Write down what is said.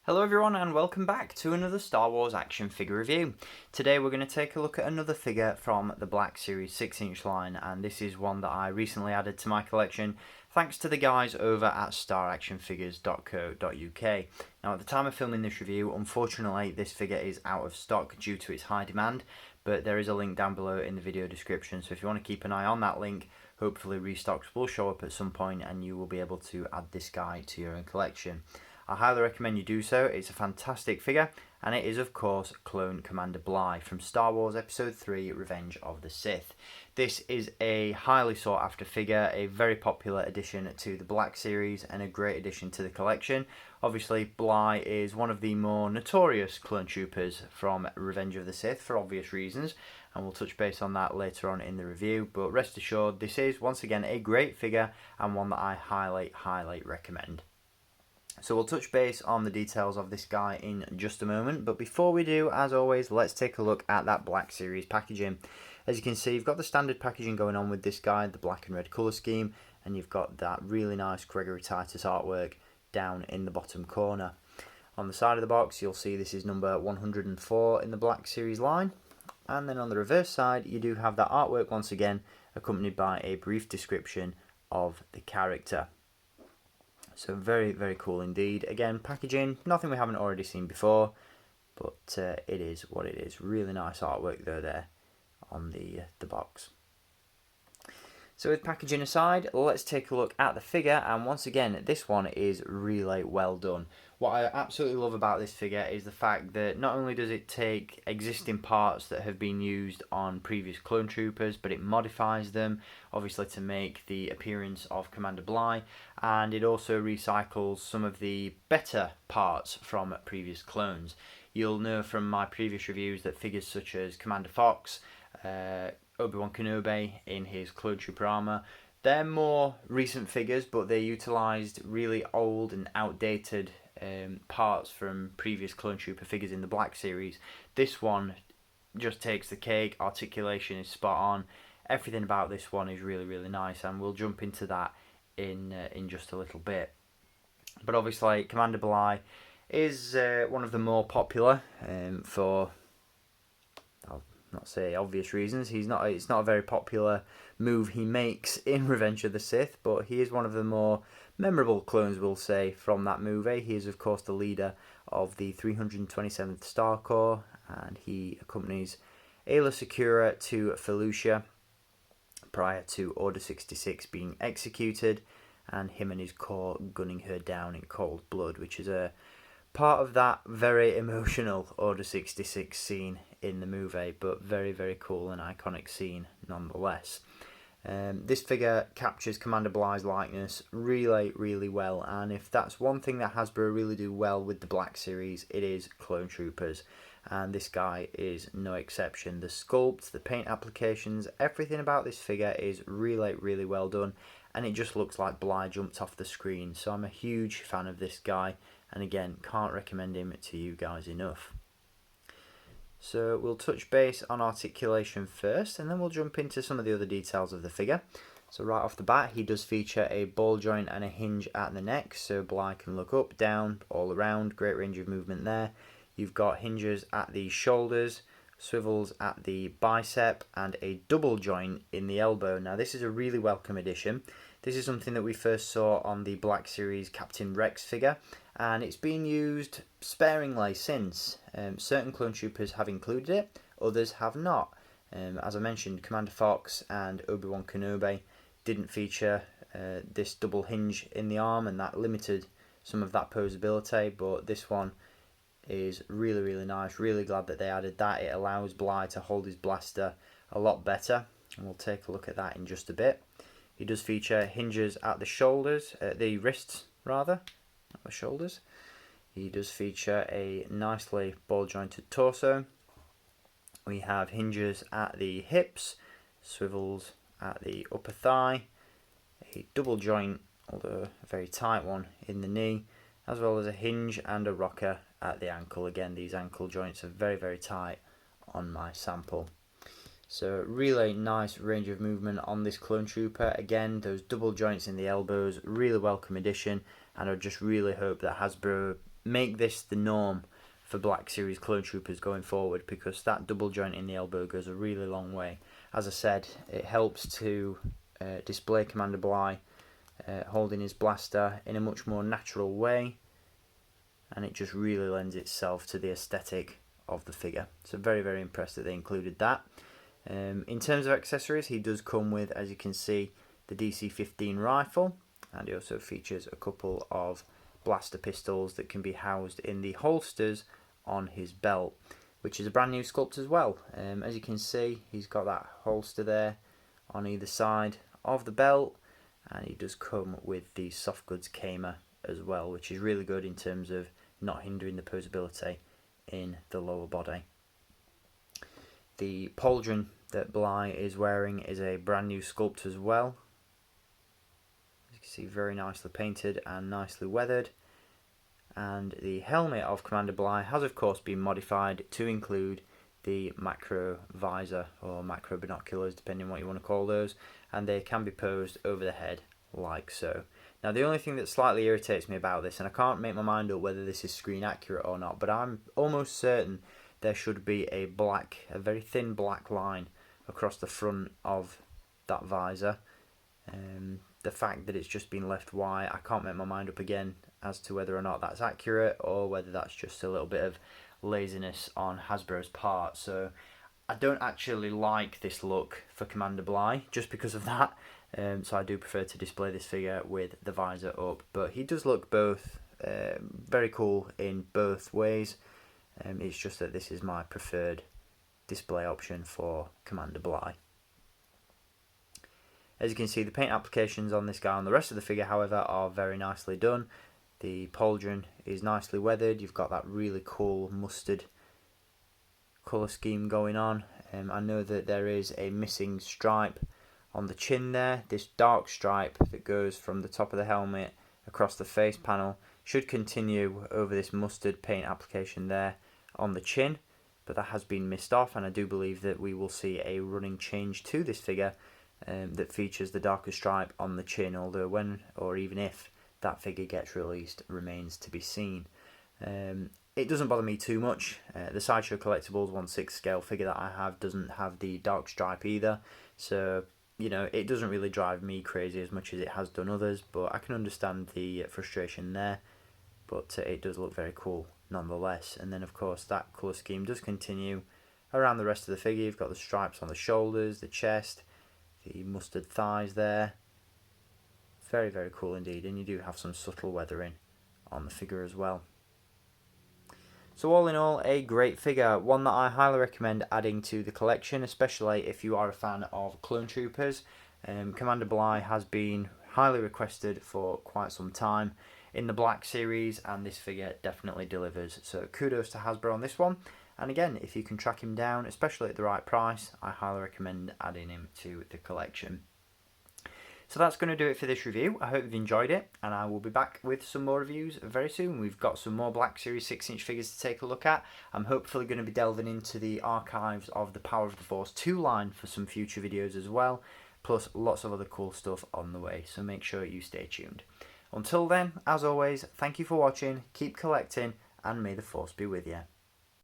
Hello everyone and welcome back to another Star Wars action figure review. Today we're going to take a look at another figure from the Black Series 6-inch line, and this is one that I recently added to my collection thanks to the guys over at staractionfigures.co.uk. Now at the time of filming this review, unfortunately this figure is out of stock due to its high demand, but there is a link down below in the video description, so if you want to keep an eye on that link, hopefully restocks will show up at some point and you will be able to add this guy to your own collection. I highly recommend you do so. It's a fantastic figure, and it is of course clone Commander Bly from Star Wars Episode 3 Revenge of the Sith. This is a highly sought after figure, a very popular addition to the Black Series and a great addition to the collection. Obviously Bly is one of the more notorious clone troopers from Revenge of the Sith for obvious reasons, and we'll touch base on that later on in the review, but rest assured this is once again a great figure and one that I highly recommend. So we'll touch base on the details of this guy in just a moment, but before we do, as always, let's take a look at that Black Series packaging. As you can see, you've got the standard packaging going on with this guy, the black and red colour scheme, and you've got that really nice Gregory Titus artwork down in the bottom corner. On the side of the box, you'll see this is number 104 in the Black Series line, and then on the reverse side, you do have that artwork once again, accompanied by a brief description of the character. So very cool indeed. Again, packaging, nothing we haven't already seen before, but it is what it is. Really nice artwork though there on the box. So with packaging aside, let's take a look at the figure, and once again, this one is really well done. What I absolutely love about this figure is the fact that not only does it take existing parts that have been used on previous clone troopers, but it modifies them, obviously to make the appearance of Commander Bly, and it also recycles some of the better parts from previous clones. You'll know from my previous reviews that figures such as Commander Fox, Obi-Wan Kenobi in his clone trooper armour, they're more recent figures, but they utilised really old and outdated parts from previous clone trooper figures in the Black Series. This one just takes the cake. Articulation is spot on. Everything about this one is really nice, and we'll jump into that in just a little bit. But obviously Commander Bly is one of the more popular for, I'll not say obvious reasons. It's not a very popular move he makes in Revenge of the Sith, but he is one of the more memorable clones, we'll say, from that movie. He is of course the leader of the 327th Star Corps, and he accompanies Aayla Secura to Felucia prior to Order 66 being executed, and him and his corps gunning her down in cold blood, which is a part of that very emotional Order 66 scene in the movie, but very cool and iconic scene nonetheless. This figure captures Commander Bly's likeness really well, and if that's one thing that Hasbro really do well with the Black Series, it is clone troopers, and this guy is no exception. The sculpt, the paint applications, everything about this figure is really well done, and it just looks like Bly jumped off the screen. So I'm a huge fan of this guy, and again, can't recommend him to you guys enough. So we'll touch base on articulation first, and then we'll jump into some of the other details of the figure. So right off the bat, he does feature a ball joint and a hinge at the neck, so Bly can look up, down, all around. Great range of movement there. You've got hinges at the shoulders, swivels at the bicep, and a double joint in the elbow. Now this is a really welcome addition. This is something that we first saw on the Black Series Captain Rex figure, and it's been used sparingly since. Certain clone troopers have included it, others have not. As I mentioned, Commander Fox and Obi-Wan Kenobi didn't feature this double hinge in the arm, and that limited some of that posability, but this one is really nice. Really glad that they added that. It allows Bly to hold his blaster a lot better, and we'll take a look at that in just a bit. He does feature hinges at the shoulders, the wrists rather, not the shoulders. He does feature a nicely ball jointed torso. We have hinges at the hips, swivels at the upper thigh, a double joint, although a very tight one, in the knee, as well as a hinge and a rocker at the ankle. Again, these ankle joints are very tight on my sample. So really nice range of movement on this clone trooper. Again, those double joints in the elbows, really welcome addition, and I just really hope that Hasbro make this the norm for Black Series clone troopers going forward, because that double joint in the elbow goes a really long way. As I said, it helps to display Commander Bly holding his blaster in a much more natural way, and it just really lends itself to the aesthetic of the figure. So very, very impressed that they included that. In terms of accessories, he does come with, as you can see, the DC-15 rifle, and he also features a couple of blaster pistols that can be housed in the holsters on his belt, which is a brand new sculpt as well. As you can see, he's got that holster there on either side of the belt, and he does come with the soft goods camer as well, which is really good in terms of not hindering the posability in the lower body. The pauldron that Bly is wearing is a brand new sculpt as well. As you can see, very nicely painted and nicely weathered. And the helmet of Commander Bly has of course been modified to include the macro visor or macro binoculars, depending on what you want to call those, and they can be posed over the head like so. Now the only thing that slightly irritates me about this, and I can't make my mind up whether this is screen accurate or not, but I'm almost certain there should be a very thin black line across the front of that visor. The fact that it's just been left white, I can't make my mind up again as to whether or not that's accurate or whether that's just a little bit of laziness on Hasbro's part. So I don't actually like this look for Commander Bly just because of that. So I do prefer to display this figure with the visor up, but he does look both very cool in both ways. It's just that this is my preferred display option for Commander Bly. As you can see, the paint applications on this guy on the rest of the figure, however, are very nicely done. The pauldron is nicely weathered. You've got that really cool mustard colour scheme going on. I know that there is a missing stripe on the chin there. This dark stripe that goes from the top of the helmet across the face panel should continue over this mustard paint application there on the chin, but that has been missed off, and I do believe that we will see a running change to this figure that features the darker stripe on the chin, although when or even if that figure gets released remains to be seen. It doesn't bother me too much. The Sideshow Collectibles 1/6 scale figure that I have doesn't have the dark stripe either, so you know, it doesn't really drive me crazy as much as it has done others, but I can understand the frustration there. But it does look very cool nonetheless. And then of course that colour scheme does continue around the rest of the figure. You've got the stripes on the shoulders, the chest, the mustard thighs there. Very, very cool indeed, and you do have some subtle weathering on the figure as well. So all in all, a great figure, one that I highly recommend adding to the collection, especially if you are a fan of clone troopers. Commander Bly has been highly requested for quite some time in the Black series, and this figure definitely delivers. So kudos to Hasbro on this one. And again, if you can track him down, especially at the right price, I highly recommend adding him to the collection. So that's going to do it for this review. I hope you've enjoyed it, and I will be back with some more reviews very soon. We've got some more Black Series 6-inch figures to take a look at. I'm hopefully going to be delving into the archives of the Power of the Force 2 line for some future videos as well, plus lots of other cool stuff on the way, so make sure you stay tuned. Until then, as always, thank you for watching, keep collecting, and may the Force be with you.